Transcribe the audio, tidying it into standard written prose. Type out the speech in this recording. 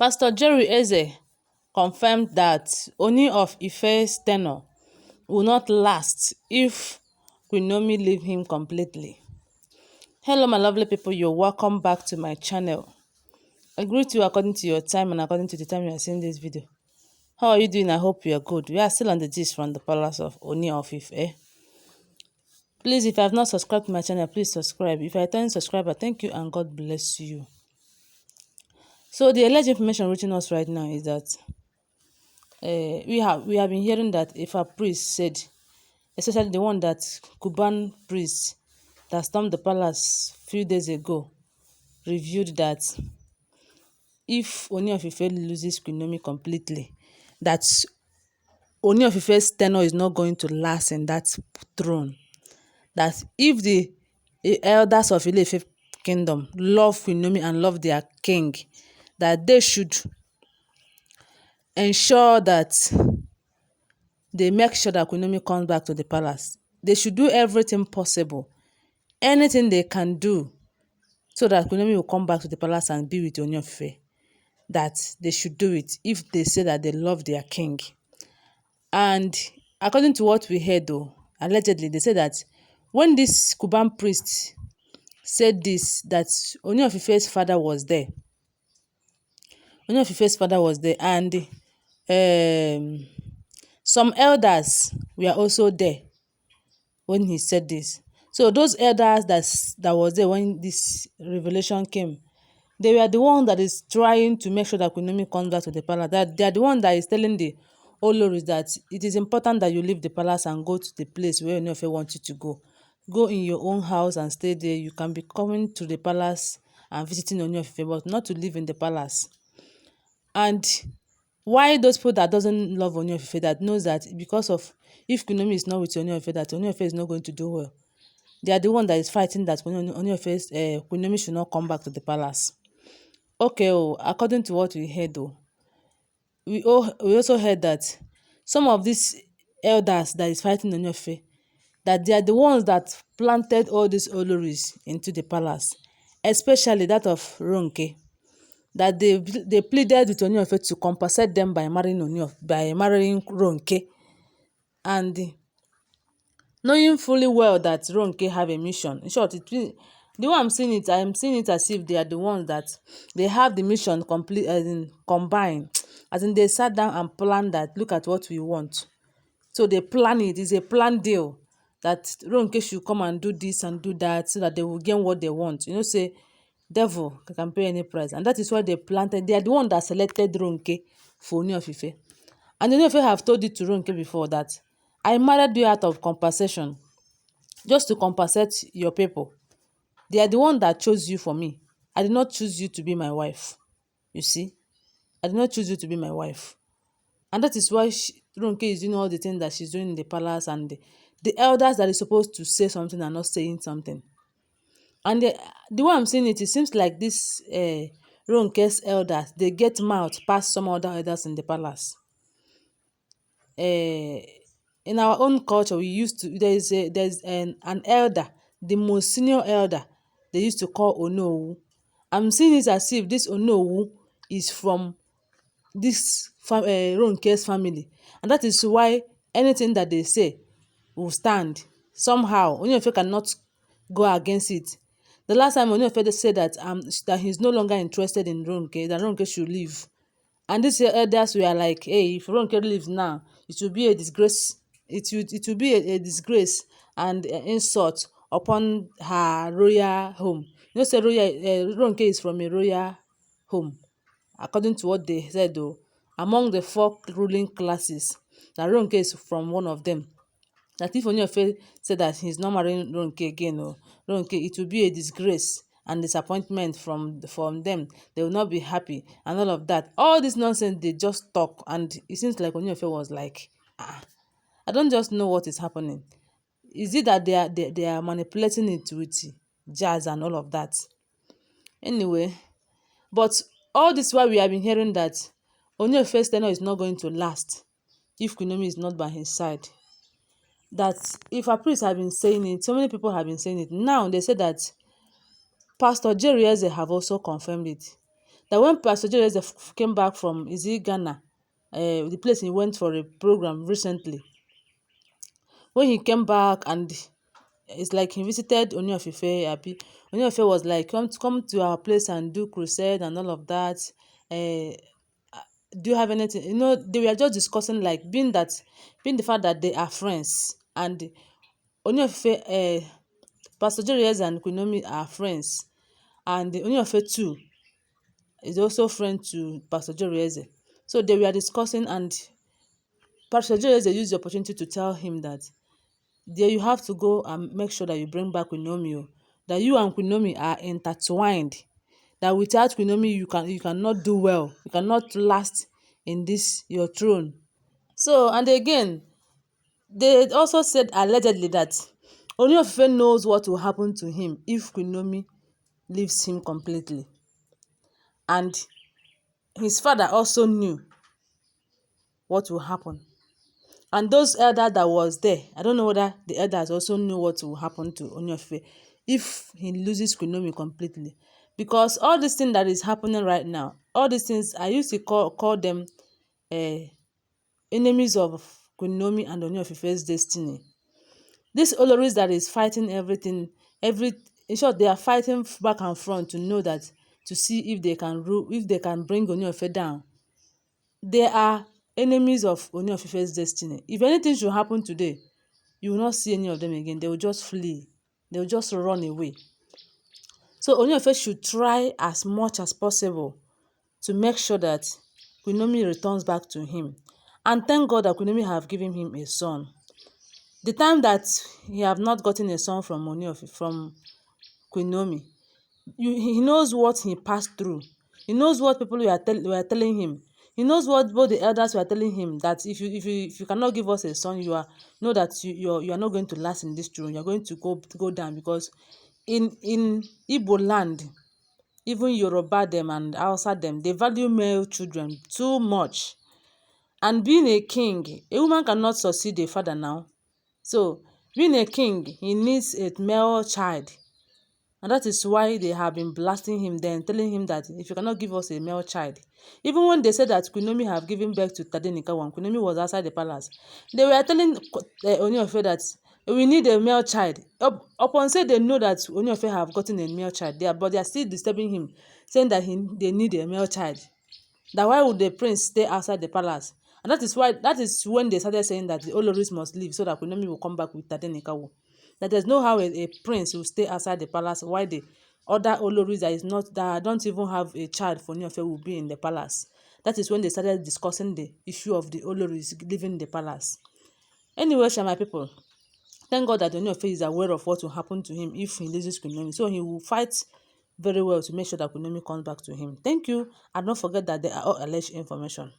Pastor Jerry Eze confirmed that Ooni of Ife's tenure will not last if Queen Naomi leave him completely. Hello my lovely people, you're welcome back to my channel. I greet you according to your time and according to the time you are seeing this video. How are you doing? I hope you are good. We are still on the gist from the palace of Ooni of Ife. Please, if you have not subscribed to my channel, please subscribe. If you are a returning subscriber, thank you and God bless you. So the alleged information reaching us right now is that we have been hearing that if a priest said, especially the one that Cuban priest that stormed the palace few days ago, revealed that if Ooni of Ife loses Queen Naomi completely, that Ooni of Ife's tenure is not going to last in that throne. That if the elders of Ile-Ife kingdom love Queen Naomi and love their king, that they should ensure that they make sure that Queen Naomi comes back to the palace. They should do everything possible, anything they can do, so that Queen Naomi will come back to the palace and be with Ooni of Ife. That they should do it if they say that they love their king. And according to what we heard, though, allegedly, they said that when this Cuban priest said this, that Ooni of Ife's father was there. Ooni of Ife's father was there, and some elders were also there when he said this. So those elders that was there when this revelation came, they were the one that is trying to make sure that Queen Naomi comes back to the palace. That they are the one that is telling the Olories that it is important that you leave the palace and go to the place where Ooni of Ife wants you to go. Go in your own house and stay there. You can be coming to the palace and visiting Ooni of Ife, but not to live in the palace. And why those people that doesn't love Ooni of Ife, that knows that because of if Queen Naomi is not with Ooni of Ife, that Ooni of Ife is not going to do well, they are the one that is fighting that Ooni of Ife's Queen Naomi should not come back to the palace. Okay, according to what we heard, we also heard that some of these elders that is fighting Ooni of Ife, that they are the ones that planted all these oloris into the palace, especially that of Ronke. That they pleaded with Ooni of Ife to compensate them by marrying Ronke, and knowing fully well that Ronke have a mission. In short, the way I'm seeing it as if they are the ones that they have the mission complete, as in combined, as in they sat down and planned that. Look at what we want. So they plan it. It's a planned deal that Ronke should come and do this and do that so that they will gain what they want. You know, say devil can pay any price, and that is why they planted. They are the one that selected Ronke for Ooni of Ife, and Ooni of Ife have told it to Ronke before that I married you out of compensation, just to compensate your people. They are the one that chose you for me. I did not choose you to be my wife. You see, I did not choose you to be my wife, and that is why Ronke is doing all the things that she's doing in the palace, and the elders that is supposed to say something are not saying something. And the way I'm seeing it, it seems like this Ronke's elders, they get mouth past some other elders in the palace. In our own culture, we used to, there's an elder, the most senior elder, they used to call Onowu. I'm seeing it as if this Onowu is from this Ronke's family, and that is why anything that they say will stand. Somehow Ooni of Ife cannot go against it. The last time Ooni of Ife said that he's no longer interested in Ronke, that Ronke should leave, and these elders were like, hey, if Ronke leaves now, it will be a disgrace. It will be a disgrace and insult upon her royal home. You know, say Ronke is from a royal home, according to what they said, though. Among the 4 ruling classes, that Ronke is from one of them. That if Ooni of Ife said that he's not marrying Ronke again, or Ronke, it will be a disgrace and disappointment from them. They will not be happy and all of that. All this nonsense they just talk, and it seems like Ooni of Ife was like, I don't just know what is happening. Is it that they are manipulating it with jazz and all of that? Anyway, but all this while we have been hearing that Ooni of Ife's tenure is not going to last if Queen Naomi is not by his side. That if a priest have been saying it, so many people have been saying it. Now they say that Pastor Jerry Eze have also confirmed it. that when Pastor Jerry Eze came back from Ghana, the place he went for a program recently, when he came back and it's like he visited Ooni of Ife, Abi. Ooni of Ife was like, come to our place and do crusade and all of that. Uh, do you have anything? They were just discussing, like, being the fact that they are friends, and Ooni of Ife, Pastor Jerry Eze and Queen Naomi are friends, and Ooni of Ife too is also friend to Pastor Jerry Eze. So they were discussing, and Pastor Jerry Eze used the opportunity to tell him that there you have to go and make sure that you bring back Queen Naomi, that you and Queen Naomi are intertwined, that without Queen Naomi you cannot do well, you cannot last in this your throne. So, and again, they also said allegedly that Ooni of Ife knows what will happen to him if Queen Naomi leaves him completely, and his father also knew what will happen. And those elders that was there, I don't know whether the elders also knew what will happen to Ooni of Ife if he loses Queen Naomi completely. Because all this thing that is happening right now, all these things, I used to call them uh, enemies of Queen Naomi and Ooni of Ife's destiny. This Olories that is fighting everything, in short, they are fighting back and front to know that, to see if they can rule, if they can bring Ooni of Ife down. They are enemies of Ooni of Ife's destiny. If anything should happen today, you will not see any of them again. They will just flee. They will just run away. So Ooni of Ife should try as much as possible to make sure that Queen Naomi returns back to him. And thank God that Queen Naomi have given him a son. The time that he have not gotten a son from from Queen Naomi, he knows what he passed through. He knows what people were telling him. He knows what both the elders were telling him, that if you cannot give us a son, know that you are not going to last in this throne. You are going to go down, because in Igbo land, even Yoruba them and Hausa them, they value male children too much. And being a king, a woman cannot succeed a father now. So being a king, he needs a male child. And that is why they have been blasting him then, telling him that if you cannot give us a male child. Even when they said that Queen Naomi have given birth to Tadenika when Queen Naomi was outside the palace, they were telling Ooni of Ife that we need a male child. Upon say they know that Ooni of Ife have gotten a male child, but they are still disturbing him, saying that they need a male child. That why would the prince stay outside the palace? And that is when they started saying that the Olories must leave so that Queen Naomi will come back with Tadenikawo. That there's no how a prince will stay outside the palace while the other Oloris that don't even have a child for Ooni of Ife will be in the palace. That is when they started discussing the issue of the Oloris leaving the palace. Anyway, my people, thank God that Ooni of Ife is aware of what will happen to him if he loses Queen Naomi. So he will fight very well to make sure that Queen Naomi comes back to him. Thank you, and don't forget that they are all alleged information.